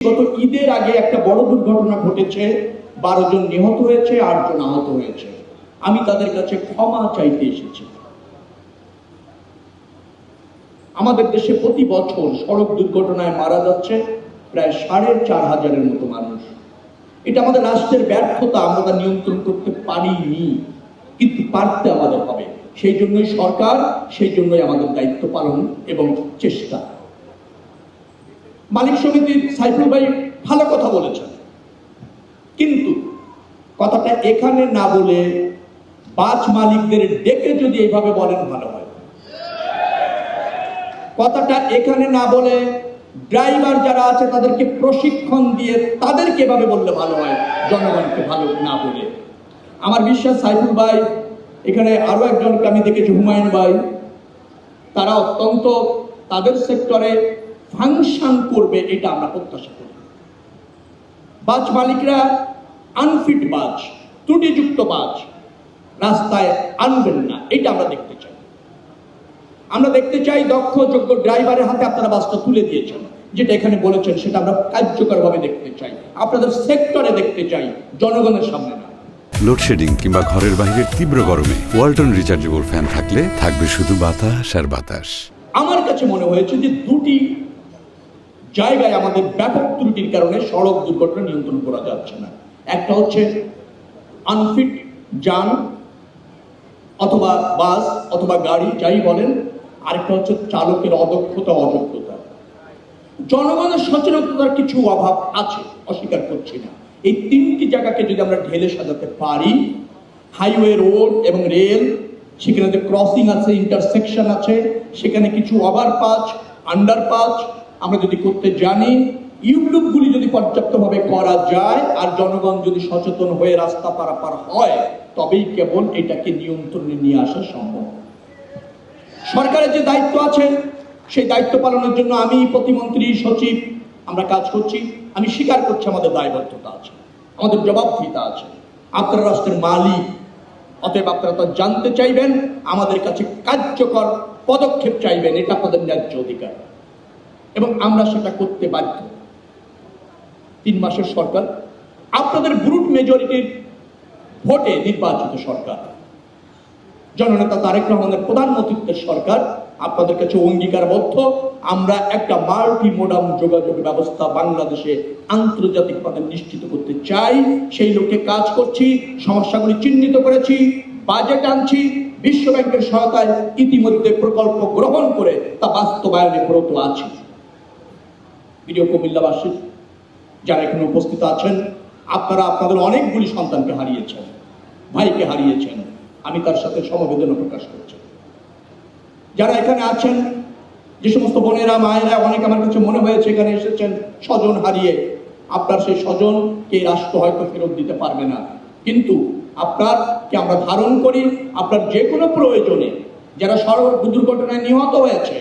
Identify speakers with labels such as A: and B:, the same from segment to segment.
A: গত ঈদের আগে একটা বড় দুর্ঘটনা ঘটেছে, 12 জন নিহত হয়েছে, 8 জন আহত হয়েছে। আমি তাদের কাছে ক্ষমা চাইতে এসেছি। আমাদের দেশে প্রতি বছর সড়ক দুর্ঘটনায় মারা যাচ্ছে প্রায় 4,500-এর মতো মানুষ। এটা আমাদের রাষ্ট্রের ব্যর্থতা, আমরা তা নিয়ন্ত্রণ করতে পারিনি, কিন্তু পারতে আমাদের হবে। সেই জন্যই সরকার, সেই জন্যই আমাদের দায়িত্ব পালন এবং চেষ্টা। মালিক সমিতির সাইফুল ভাই ভালো কথা বলেছেন, কিন্তু কথাটা এখানে না বলে বাস মালিকদের ডেকে যদি এইভাবে বলেন ভালো হয়। কথাটা এখানে না বলে ড্রাইভার যারা আছে তাদেরকে প্রশিক্ষণ দিয়ে তাদেরকে এভাবে বললে ভালো হয়, জনগণকে ভালো না বলে। আমার বিশ্বাস সাইফুল ভাই, এখানে আরো একজনকে আমি দেখেছি, হুমায়ুন ভাই, তারা অত্যন্ত তাদের সেক্টরে ফাংশন করবে, এটা আমরা প্রত্যাশা করি। বাস মালিকরা আনফিট বাস, ত্রুটিযুক্ত বাস রাস্তায় আনবেন না, এটা আমরা দেখতে চাই। আমরা দেখতে চাই দক্ষ যোগ্য ড্রাইভারের হাতে আপনারা বাসটা তুলে দিয়েছেন, যেটা এখানে বলেছেন সেটা আমরা কার্যকরভাবে দেখতে চাই, আপনাদের সেক্টরে দেখতে চাই, জনগণের সামনে না।
B: লোডশেডিং কিংবা ঘরের বাইরের তীব্র গরমে ওয়ালটন রিচার্জেবল ফ্যান থাকলে থাকবে শুধু বাতাস আর বাতাস।
A: আমার কাছে মনে হয়েছে যে দুটি জায়গায় আমাদের ব্যাপক ত্রুটির কারণে সড়ক দুর্ঘটনা নিয়ন্ত্রণ করা যাচ্ছে না। একটা হচ্ছে আনফিট যান অথবা বাস অথবা গাড়ি যাই বলেন, আরেকটা হচ্ছে চালকের অদক্ষতা, অযোগ্যতা। জনগণের সচেতনতার কিছু অভাব আছে, অস্বীকার করছি না। এই তিনটি জায়গাকে যদি আমরা ঢেলে সাজাতে পারি, হাইওয়ে, রোড এবং রেল, সেখানে যে ক্রসিং আছে, ইন্টারসেকশন আছে, সেখানে কিছু ওভারপাস, আন্ডারপাস আমরা যদি করতে জানি, ইউটিউবগুলি যদি পর্যাপ্তভাবে করা যায়, আর জনগণ যদি সচেতন হয়ে রাস্তা পারাপার হয়, তবেই কেবল এটাকে নিয়ন্ত্রণে নিয়ে আসা সম্ভব। সরকারের যে দায়িত্ব আছে সেই দায়িত্ব পালনের জন্য আমি প্রতিমন্ত্রী, সচিব আমরা কাজ করছি। আমি স্বীকার করছি আমাদের দায়বদ্ধতা আছে, আমাদের জবাবদিহিতা আছে। আপনারা রাষ্ট্রের মালিক, অতএব আপনারা তো জানতে চাইবেন, আমাদের কাছে কার্যকর পদক্ষেপ চাইবেন, এটা আপনাদের ন্যায্য অধিকার এবং আমরা সেটা করতে বাধ্য। 3 মাসের সরকার, আপনাদের ব্রুট মেজরিটির ভোটে নির্বাচিত সরকার, জননেতা তারেক রহমানের প্রধানমন্ত্রীত্বের সরকার, আপনাদের কাছে অঙ্গীকারবদ্ধ। আমরা একটা মাল্টি মোডাম যোগাযোগ ব্যবস্থা বাংলাদেশে আন্তর্জাতিকভাবে নিশ্চিত করতে চাই। সেই লক্ষ্যে কাজ করছি, সমস্যাগুলি চিহ্নিত করেছি, বাজেট আনছি, বিশ্ব ব্যাংকের সহায়তায় ইতিমধ্যে প্রকল্প গ্রহণ করে তা বাস্তবায়নে ব্রত আছি। প্রিয় কুমিল্লাবাসী যারা এখানে উপস্থিত আছেন, আপনারা আপনাদের অনেকগুলি সন্তানকে হারিয়েছেন, ভাইকে হারিয়েছেন, আমি তার সাথে সমবেদনা প্রকাশ করছি। যারা এখানে আছেন, যে সমস্ত বোনেরা, মায়েরা, অনেক আমার কাছে মনে হয়েছে এখানে এসেছেন স্বজন হারিয়ে, আপনার সেই স্বজনকে রাষ্ট্র হয়তো ফেরত দিতে পারবে না, কিন্তু আপনারকে আমরা ধারণ করি। আপনার যে কোনো প্রয়োজনে যারা সড়ক দুর্ঘটনায় নিহত হয়েছে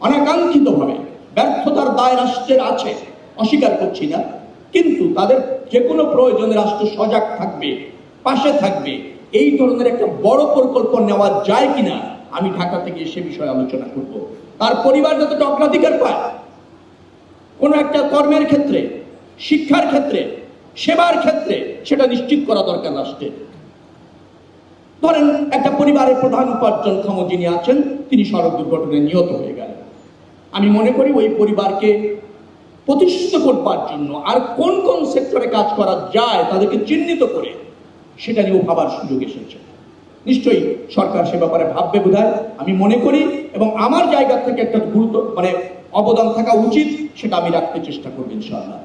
A: অনাকাঙ্ক্ষিতভাবে, ব্যর্থতার দায় রাষ্ট্রের আছে, অস্বীকার করছি না, কিন্তু তাদের যে কোনো প্রয়োজনে রাষ্ট্র সজাগ থাকবে, পাশে থাকবে। এই ধরনের একটা বড় প্রকল্প নেওয়া যায় কিনা আমি ঢাকা থেকে সে বিষয়ে আলোচনা করব। তার পরিবার যাতে অগ্রাধিকার পায়, কোনো একটা কর্মের ক্ষেত্রে, শিক্ষার ক্ষেত্রে, সেবার ক্ষেত্রে, সেটা নিশ্চিত করা দরকার রাষ্ট্রের। ধরেন একটা পরিবারের প্রধান উপার্জনক্ষম যিনি আছেন, তিনি সড়ক দুর্ঘটনায় নিহত হয়ে গেলেন। আমি মনে করি ওই পরিবারকে প্রতিষ্ঠিত করবার জন্য আর কোন কোন সেক্টরে কাজ করা যায় তাদেরকে চিহ্নিত করে সেটা নিয়েও ভাবার সুযোগ এসেছে। নিশ্চয়ই সরকার সে ব্যাপারে ভাববে বোধহয়, আমি মনে করি, এবং আমার জায়গা থেকে একটা গুরুত্ব অবদান থাকা উচিত, সেটা আমি রাখতে চেষ্টা করব ইনশাআল্লাহ।